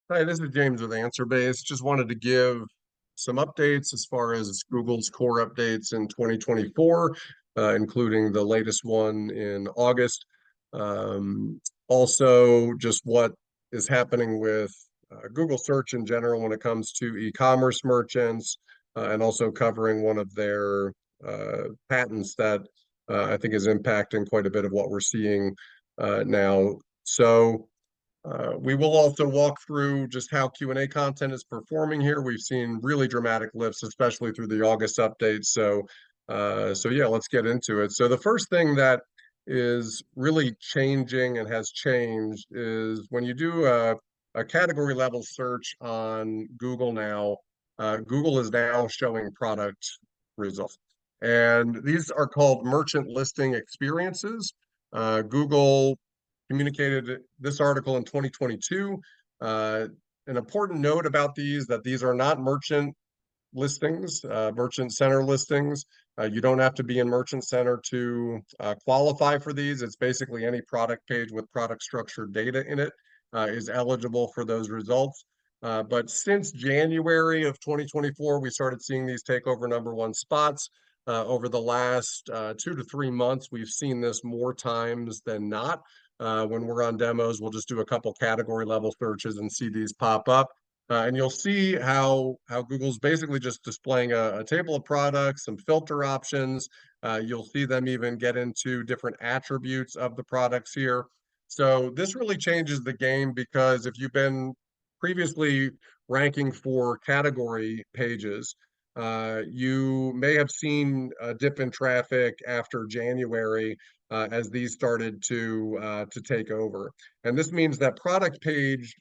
Hi, this is James with AnswerBase. Just wanted to give some updates as far as Google's core updates in 2024, including the latest one in August. Also, just what is happening with Google search in general when it comes to e-commerce merchants, and also covering one of their patents that I think is impacting quite a bit of what we're seeing now. So, we will also walk through just how Q&A content is performing here. We've seen really dramatic lifts, especially through the August update. So yeah, let's get into it. So the first thing that is really changing and has changed is when you do a category level search on Google now, Google is now showing product results. And these are called merchant listing experiences. Google communicated this article in 2022. An important note about these that these are not merchant listings, merchant center listings. You don't have to be in Merchant Center to qualify for these. It's basically any product page with product structured data in it is eligible for those results. But since January of 2024, we started seeing these take over number one spots. Over the last 2 to 3 months, we've seen this more times than not. When we're on demos, we'll just do a couple category level searches and see these pop up. And you'll see how Google's basically just displaying a table of products, some filter options. You'll see them even get into different attributes of the products here. So this really changes the game because if you've been previously ranking for category pages, you may have seen a dip in traffic after January as these started to take over. And this means that product page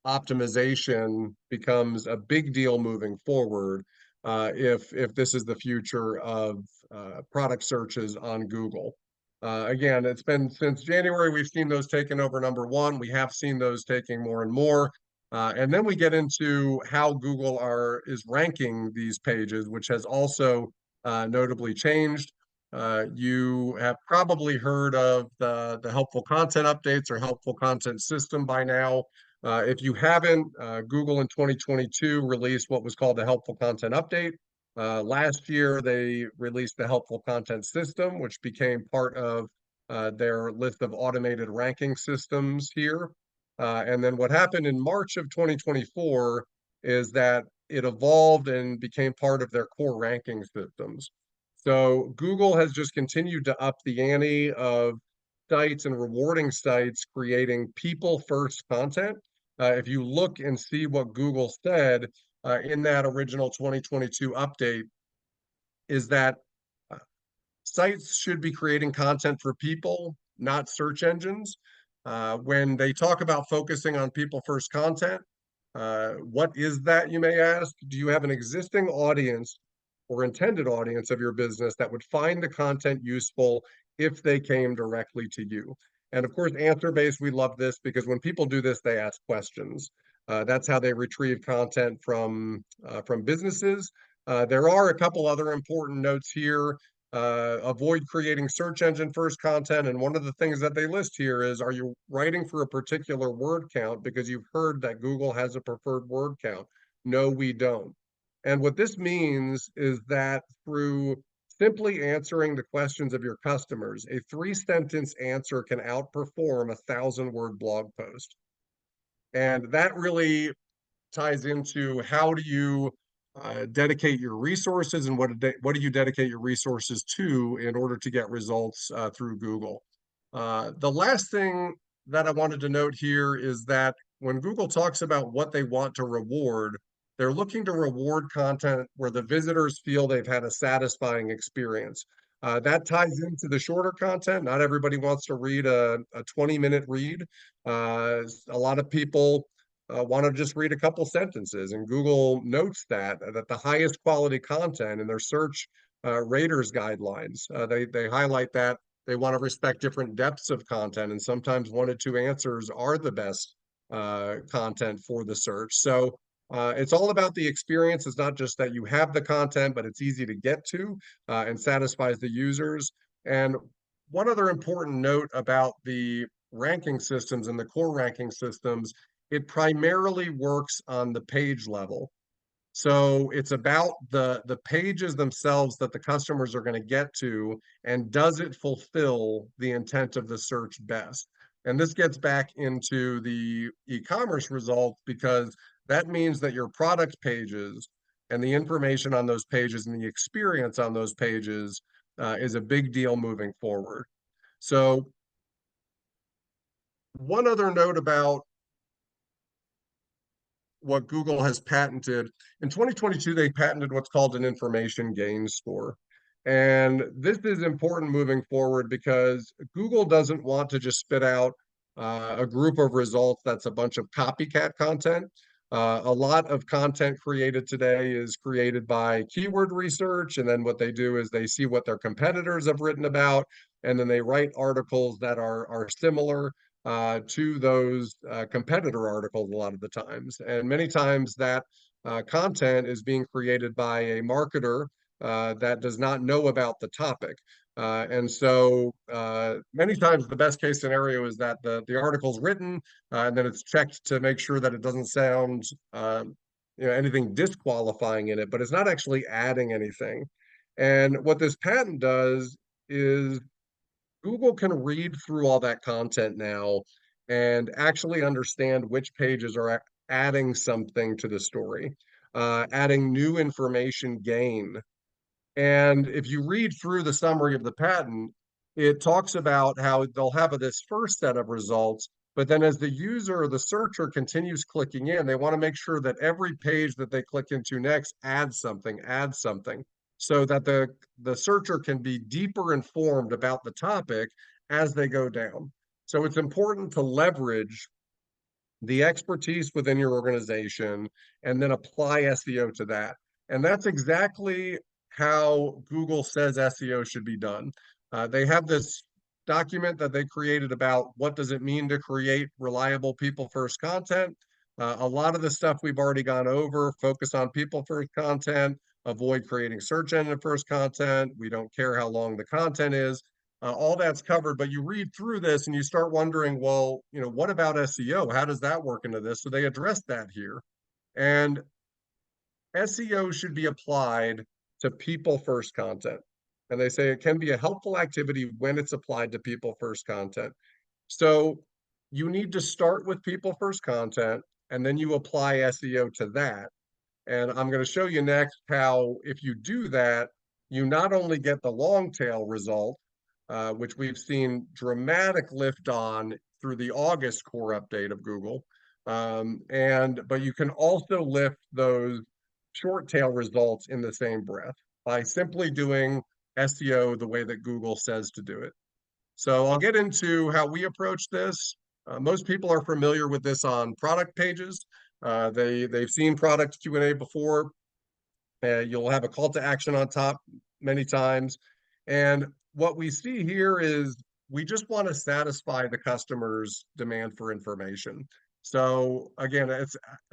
optimization becomes a big deal moving forward if this is the future of product searches on Google. Again, it's been since January, we've seen those taking over number one. We have seen those taking more and more. And then we get into how Google is ranking these pages, which has also notably changed. You have probably heard of the helpful content updates or helpful content system by now. If you haven't, Google in 2022 released what was called the helpful content update. Last year, they released the helpful content system, which became part of their list of automated ranking systems here. And then what happened in March of 2024 is that it evolved and became part of their core ranking systems. So Google has just continued to up the ante of sites and rewarding sites creating people first content. If you look and see what Google said in that original 2022 update, is that uh, sites should be creating content for people, not search engines. When they talk about focusing on people first content, what is that, you may ask? Do you have an existing audience or intended audience of your business that would find the content useful if they came directly to you? And of course, answer based, we love this because when people do this, they ask questions. That's how they retrieve content from businesses. There are a couple other important notes here. Avoid creating search engine first content. And one of the things that they list here is, are you writing for a particular word count? Because you've heard that Google has a preferred word count. No, we don't. And what this means is that through simply answering the questions of your customers, a 3 sentence answer can outperform 1,000 word blog post. And that really ties into how do you dedicate your resources and what do you dedicate your resources to in order to get results through Google. The last thing that I wanted to note here is that when Google talks about what they want to reward, they're looking to reward content where the visitors feel they've had a satisfying experience. That ties into the shorter content. Not everybody wants to read a 20-minute read. A lot of people want to just read a couple sentences, and Google notes that the highest quality content in their search raters guidelines, they highlight that they want to respect different depths of content, and sometimes 1 to 2 answers are the best content for the search. So it's all about the experience. It's not just that you have the content, but it's easy to get to and satisfies the users. And one other important note about the ranking systems and the core ranking systems it primarily works on the page level. So it's about the pages themselves that the customers are going to get to, and does it fulfill the intent of the search best? And this gets back into the e-commerce results, because that means that your product pages and the information on those pages and the experience on those pages is a big deal moving forward. So one other note about what Google has patented. In 2022, they patented what's called an information gain score. And this is important moving forward, because Google doesn't want to just spit out a group of results that's a bunch of copycat content. A lot of content created today is created by keyword research, and then what they do is they see what their competitors have written about, and then they write articles that are similar to those competitor articles a lot of the times. And many times that content is being created by a marketer that does not know about the topic. And so many times the best case scenario is that the article's written and then it's checked to make sure that it doesn't sound anything disqualifying in it, but it's not actually adding anything. And what this patent does is Google can read through all that content now and actually understand which pages are adding something to the story, adding new information gain. And if you read through the summary of the patent, it talks about how they'll have this first set of results, but then as the user or the searcher continues clicking in, they want to make sure that every page that they click into next adds something, so that the searcher can be deeper informed about the topic as they go down. So it's important to leverage the expertise within your organization and then apply SEO to that. And that's exactly how Google says SEO should be done. They have this document that they created about what does it mean to create reliable people first content. A lot of the stuff we've already gone over: focus on people first content, avoid creating search engine first content, we don't care how long the content is. All that's covered, but you read through this and you start wondering, well, what about SEO? How does that work into this? So they address that here. And SEO should be applied to people first content. And they say it can be a helpful activity when it's applied to people first content. So you need to start with people first content, and then you apply SEO to that. And I'm going to show you next how, if you do that, you not only get the long tail result, which we've seen dramatic lift on through the August core update of Google, but you can also lift those short tail results in the same breath by simply doing SEO the way that Google says to do it. So I'll get into how we approach this. Most people are familiar with this on product pages. They've seen product Q&A before. You'll have a call to action on top many times. And what we see here is we just want to satisfy the customer's demand for information. So again,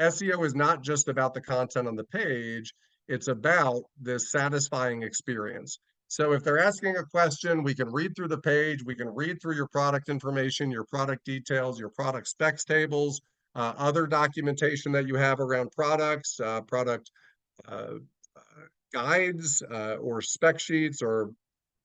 SEO is not just about the content on the page, it's about this satisfying experience. So if they're asking a question, we can read through the page, we can read through your product information, your product details, your product specs tables, other documentation that you have around products, product uh, guides or spec sheets or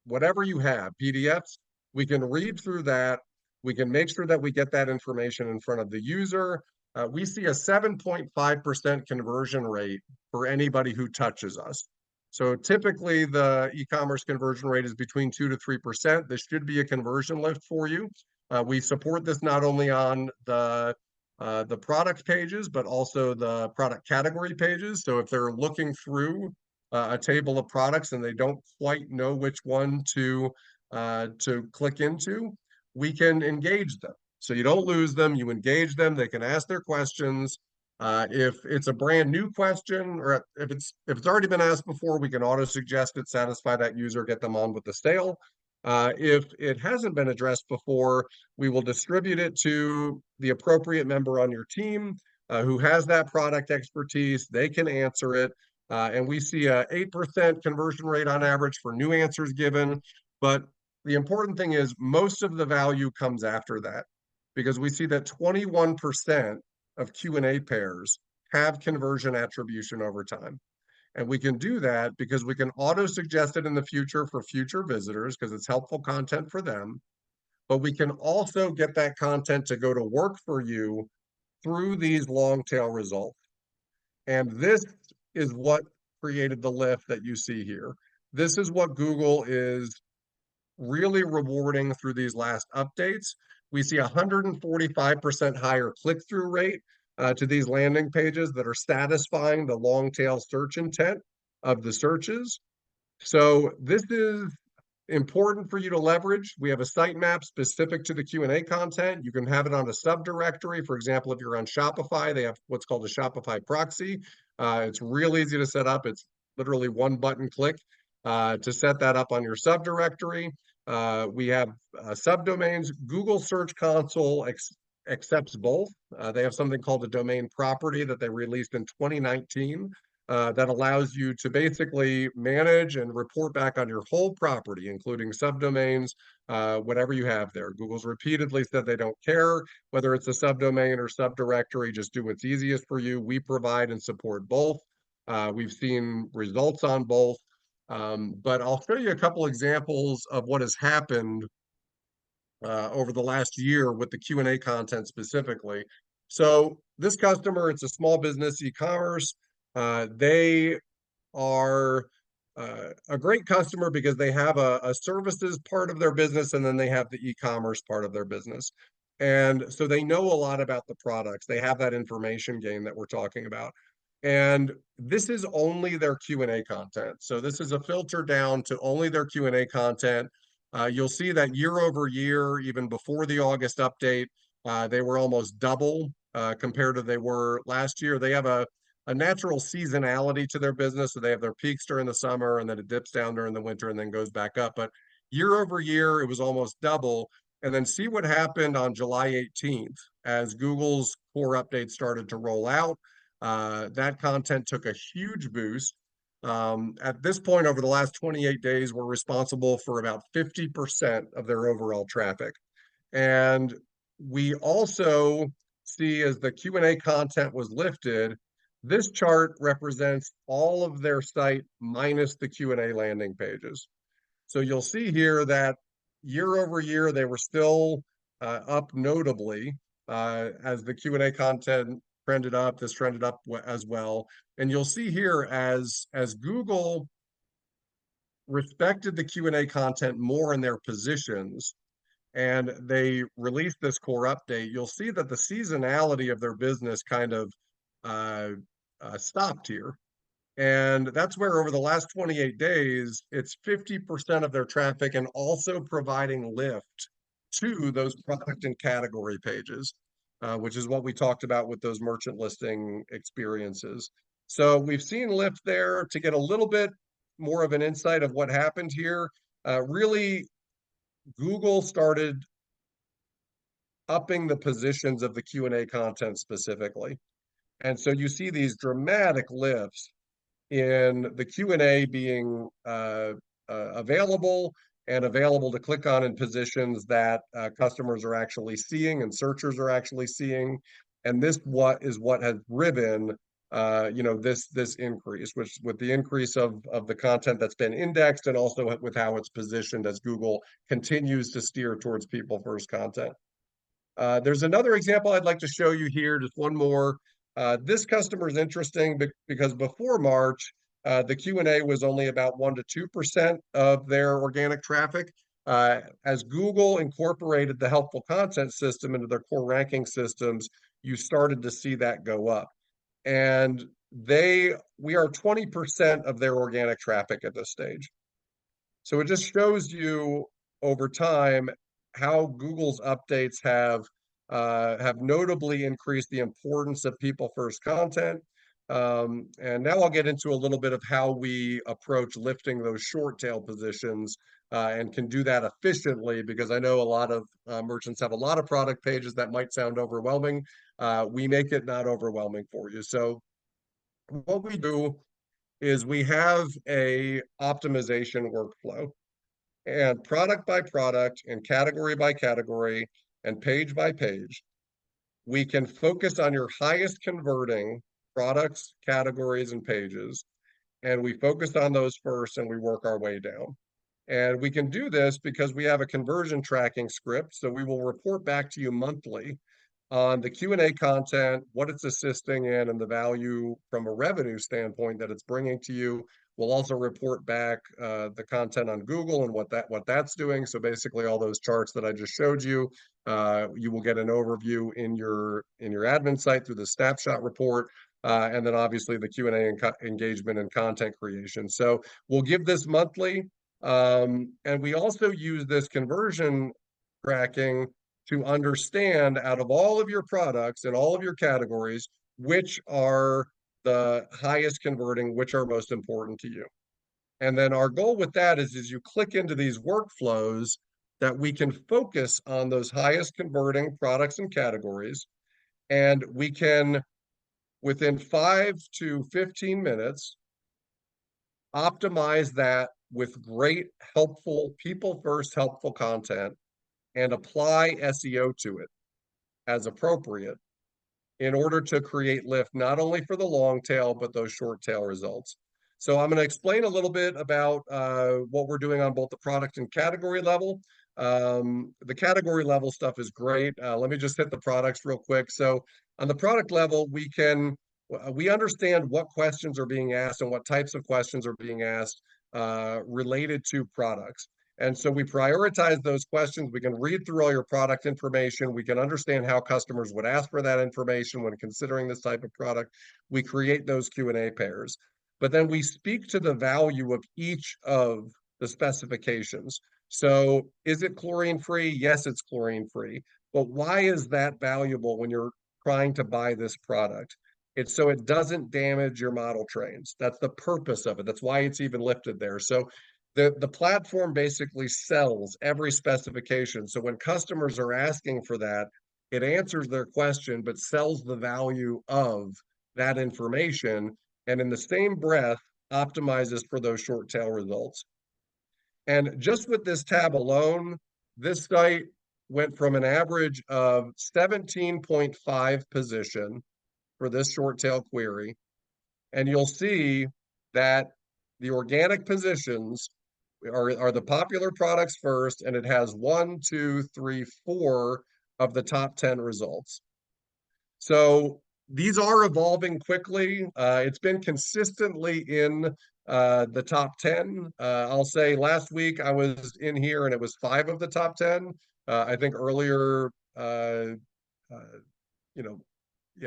whatever you have, PDFs. We can read through that. We can make sure that we get that information in front of the user. We see a 7.5% conversion rate for anybody who touches us. So typically the e-commerce conversion rate is between 2 to 3%. This should be a conversion lift for you. We support this not only on the product pages, but also the product category pages. So if they're looking through a table of products and they don't quite know which one to click into, we can engage them. So you don't lose them, you engage them, they can ask their questions. If it's a brand new question, or if it's already been asked before, we can auto suggest it, satisfy that user, get them on with the sale. If it hasn't been addressed before, we will distribute it to the appropriate member on your team who has that product expertise. They can answer it. And we see a 8% conversion rate on average for new answers given. But the important thing is most of the value comes after that, because we see that 21% of Q&A pairs have conversion attribution over time. And we can do that because we can auto suggest it in the future for future visitors because it's helpful content for them. But we can also get that content to go to work for you through these long tail results. And this is what created the lift that you see here. This is what Google is really rewarding through these last updates. We see 145% higher click-through rate to these landing pages that are satisfying the long tail search intent of the searches. So this is important for you to leverage. We have a sitemap specific to the Q&A content. You can have it on a subdirectory. For example, if you're on Shopify, they have what's called a Shopify proxy. It's real easy to set up. It's literally one button click to set that up on your subdirectory. We have subdomains. Google Search Console accepts both. They have something called a domain property that they released in 2019 that allows you to basically manage and report back on your whole property, including subdomains, whatever you have there. Google's repeatedly said they don't care whether it's a subdomain or subdirectory, just do what's easiest for you. We provide and support both. We've seen results on both. But I'll show you a couple examples of what has happened over the last year with the Q&A content specifically. So this customer, it's a small business e-commerce. They are a great customer because they have a services part of their business and then they have the e-commerce part of their business. And so they know a lot about the products. They have that information gain that we're talking about. And this is only their Q&A content. So this is a filter down to only their Q&A content. You'll see that year over year, even before the August update, they were almost double compared to they were last year. They have a natural seasonality to their business. So they have their peaks during the summer and then it dips down during the winter and then goes back up. But year over year, it was almost double. And then see what happened on July 18th as Google's core update started to roll out. That content took a huge boost. At this point, over the last 28 days, we're responsible for about 50% of their overall traffic. And we also see as the Q&A content was lifted, this chart represents all of their site minus the Q&A landing pages. So you'll see here that year over year, they were still up notably as the Q&A content trended up, this trended up as well. And you'll see here as Google respected the Q&A content more in their positions, and they released this core update, you'll see that the seasonality of their business kind of stopped here. And that's where over the last 28 days, it's 50% of their traffic and also providing lift to those product and category pages, which is what we talked about with those merchant listing experiences. So we've seen lift there. To get a little bit more of an insight of what happened here. Really, Google started upping the positions of the Q&A content specifically. And so you see these dramatic lifts in the Q&A being available and available to click on in positions that customers are actually seeing and searchers are actually seeing. And this what has driven this increase, which with the increase of the content that's been indexed and also with how it's positioned as Google continues to steer towards people first content. There's another example I'd like to show you here, just one more. This customer is interesting because before March, the Q&A was only about 1 to 2% of their organic traffic. As Google incorporated the helpful content system into their core ranking systems, you started to see that go up. And we are 20% of their organic traffic at this stage. So it just shows you over time how Google's updates have notably increased the importance of people first content. And now I'll get into a little bit of how we approach lifting those short tail positions and can do that efficiently, because I know a lot of merchants have a lot of product pages that might sound overwhelming. We make it not overwhelming for you. So what we do is we have a optimization workflow, and product by product and category by category and page by page, we can focus on your highest converting products, categories, and pages. And we focus on those first and we work our way down. And we can do this because we have a conversion tracking script. So we will report back to you monthly on the Q&A content, what it's assisting in, and the value from a revenue standpoint that it's bringing to you. We'll also report back the content on Google and what that's doing. So basically, all those charts that I just showed you, you will get an overview in your admin site through the snapshot report, and then obviously the Q&A and engagement and content creation. So we'll give this monthly, and we also use this conversion tracking to understand out of all of your products and all of your categories, which are the highest converting, which are most important to you. And then our goal with that is you click into these workflows that we can focus on those highest converting products and categories. And we can, within 5 to 15 minutes, optimize that with great, helpful, people first helpful content and apply SEO to it as appropriate in order to create lift, not only for the long tail, but those short tail results. So I'm going to explain a little bit about what we're doing on both the product and category level. The category level stuff is great. Let me just hit the products real quick. So on the product level, we understand what questions are being asked and what types of questions are being asked related to products. And so we prioritize those questions. We can read through all your product information. We can understand how customers would ask for that information when considering this type of product. We create those Q&A pairs. But then we speak to the value of each of the specifications. So is it chlorine-free? Yes, it's chlorine-free. But why is that valuable when you're trying to buy this product? It's so it doesn't damage your model trains. That's the purpose of it. That's why it's even lifted there. So the platform basically sells every specification. So when customers are asking for that, it answers their question, but sells the value of that information. And in the same breath, optimizes for those short tail results. And just with this tab alone, this site went from an average of 17.5 position for this short tail query. And you'll see that the organic positions are the popular products first, and it has 1, 2, 3, 4 of the top 10 results. So these are evolving quickly. It's been consistently in the top 10. I'll say last week I was in here and it was 5 of the top 10. I think earlier,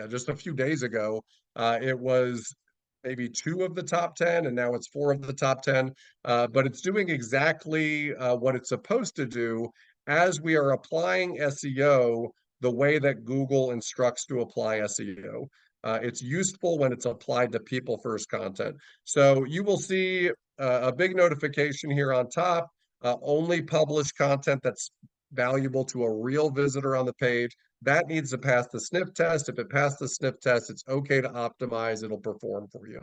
just a few days ago, it was maybe 2 of the top 10, and now it's 4 of the top 10. But it's doing exactly what it's supposed to do as we are applying SEO the way that Google instructs to apply SEO. It's useful when it's applied to people first content. So you will see a big notification here on top, only publish content that's valuable to a real visitor on the page. That needs to pass the sniff test. If it passed the sniff test, it's okay to optimize. It'll perform for you.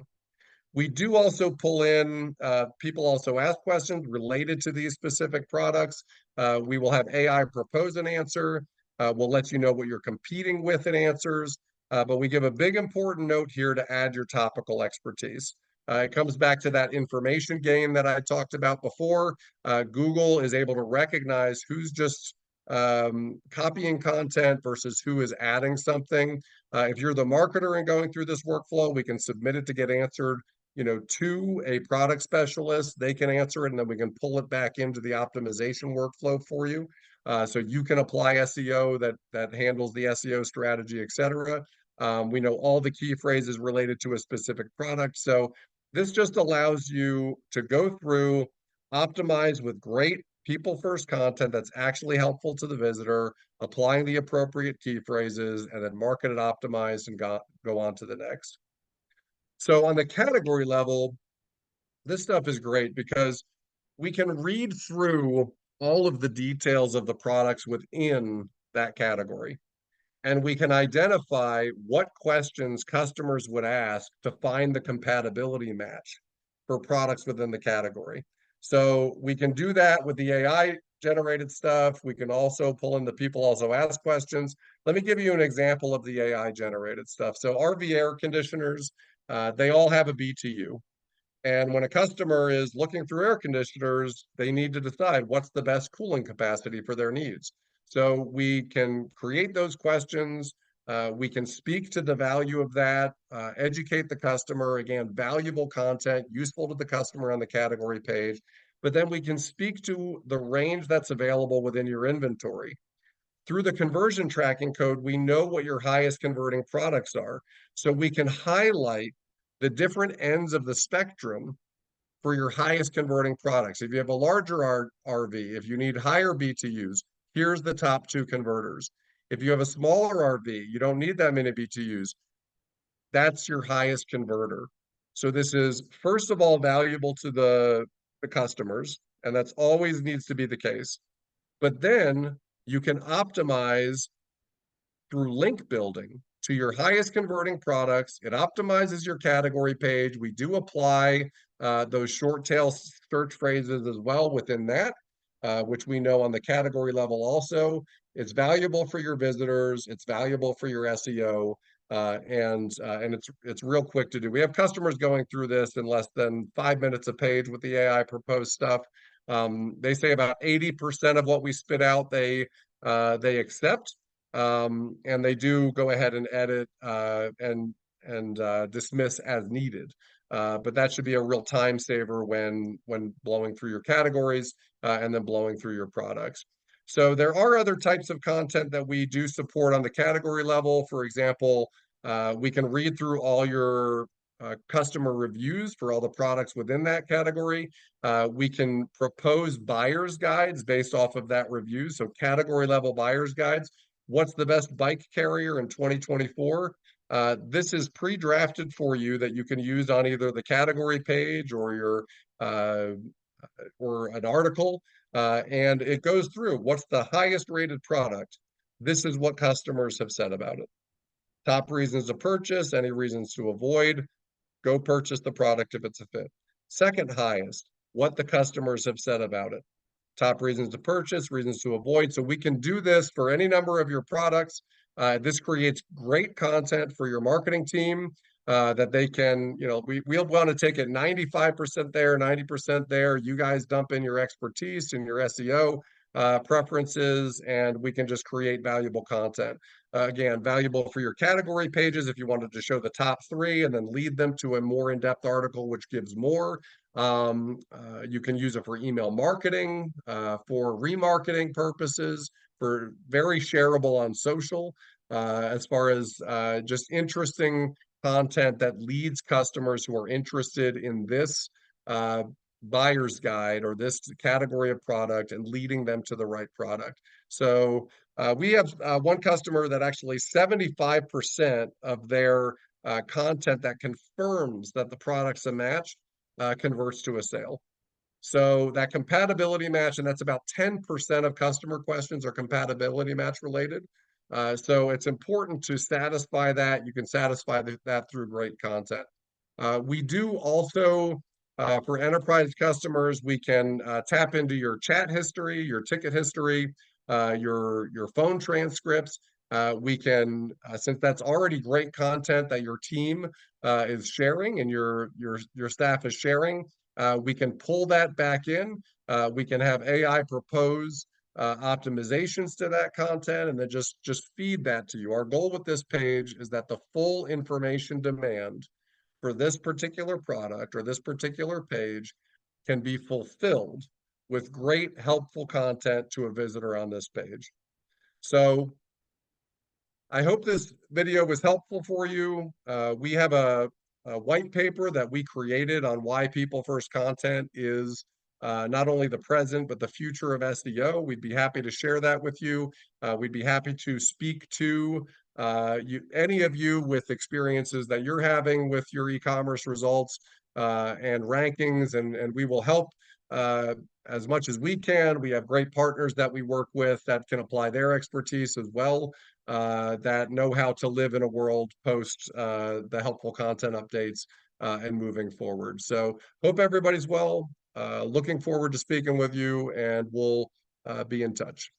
We do also pull in, people also ask questions related to these specific products. We will have AI propose an answer. We'll let you know what you're competing with in answers. But we give a big important note here to add your topical expertise. It comes back to that information game that I talked about before. Google is able to recognize who's just copying content versus who is adding something. If you're the marketer and going through this workflow, we can submit it to get answered, to a product specialist. They can answer it, and then we can pull it back into the optimization workflow for you. So you can apply SEO that handles the SEO strategy, et cetera. We know all the key phrases related to a specific product. So this just allows you to go through, optimize with great people first content that's actually helpful to the visitor, applying the appropriate key phrases, and then market it optimized and go on to the next. So on the category level, this stuff is great because we can read through all of the details of the products within that category. And we can identify what questions customers would ask to find the compatibility match for products within the category. So we can do that with the AI generated stuff. We can also pull in the people also ask questions. Let me give you an example of the AI generated stuff. So RV air conditioners, they all have a BTU. And when a customer is looking through air conditioners, they need to decide what's the best cooling capacity for their needs. So we can create those questions. We can speak to the value of that, educate the customer. Again, valuable content, useful to the customer on the category page. But then we can speak to the range that's available within your inventory. Through the conversion tracking code, we know what your highest converting products are. So we can highlight the different ends of the spectrum for your highest converting products. If you have a larger RV, if you need higher BTUs, here's the top two converters. If you have a smaller RV, you don't need that many BTUs, that's your highest converter. So this is, first of all, valuable to the customers, and that's always needs to be the case. But then you can optimize through link building to your highest converting products. It optimizes your category page. We do apply those short tail search phrases as well within that, which we know on the category level also. It's valuable for your visitors. It's valuable for your SEO. And it's real quick to do. We have customers going through this in less than 5 minutes a page with the AI proposed stuff. They say about 80% of what we spit out they accept, and they do go ahead and edit and dismiss as needed. But that should be a real time saver when blowing through your categories and then blowing through your products. So there are other types of content that we do support on the category level. For example, we can read through all your customer reviews for all the products within that category. We can propose buyer's guides based off of that review. So category level buyer's guides. What's the best bike carrier in 2024? This is pre-drafted for you that you can use on either the category page or your uh, or an article, and it goes through what's the highest rated product. This is what customers have said about it. Top reasons to purchase, any reasons to avoid, go purchase the product if it's a fit. Second highest, what the customers have said about it. Top reasons to purchase, reasons to avoid. So we can do this for any number of your products. This creates great content for your marketing team that they can, we'll want to take it 95% there, 90% there. You guys dump in your expertise and your SEO preferences, and we can just create valuable content. Again, valuable for your category pages if you wanted to show the top three and then lead them to a more in-depth article, which gives more. You can use it for email marketing, for remarketing purposes, for very shareable on social, as far as just interesting content that leads customers who are interested in this buyer's guide or this category of product and leading them to the right product. So we have one customer that actually 75% of their content that confirms that the product's a match converts to a sale. So that compatibility match, and that's about 10% of customer questions are compatibility match related. So it's important to satisfy that. You can satisfy that through great content. We do also, for enterprise customers, we can tap into your chat history, your ticket history, your phone transcripts. We can, since that's already great content that your team is sharing and your staff is sharing, we can pull that back in. We can have AI propose optimizations to that content and then just feed that to you. Our goal with this page is that the full information demand for this particular product or this particular page can be fulfilled with great helpful content to a visitor on this page. So I hope this video was helpful for you. We have a white paper that we created on why people first content is not only the present, but the future of SEO. We'd be happy to share that with you. We'd be happy to speak to any of you with experiences that you're having with your e-commerce results and rankings, and we will help as much as we can. We have great partners that we work with that can apply their expertise as well, that know how to live in a world post the helpful content updates and moving forward. So hope everybody's well. Looking forward to speaking with you, and we'll be in touch.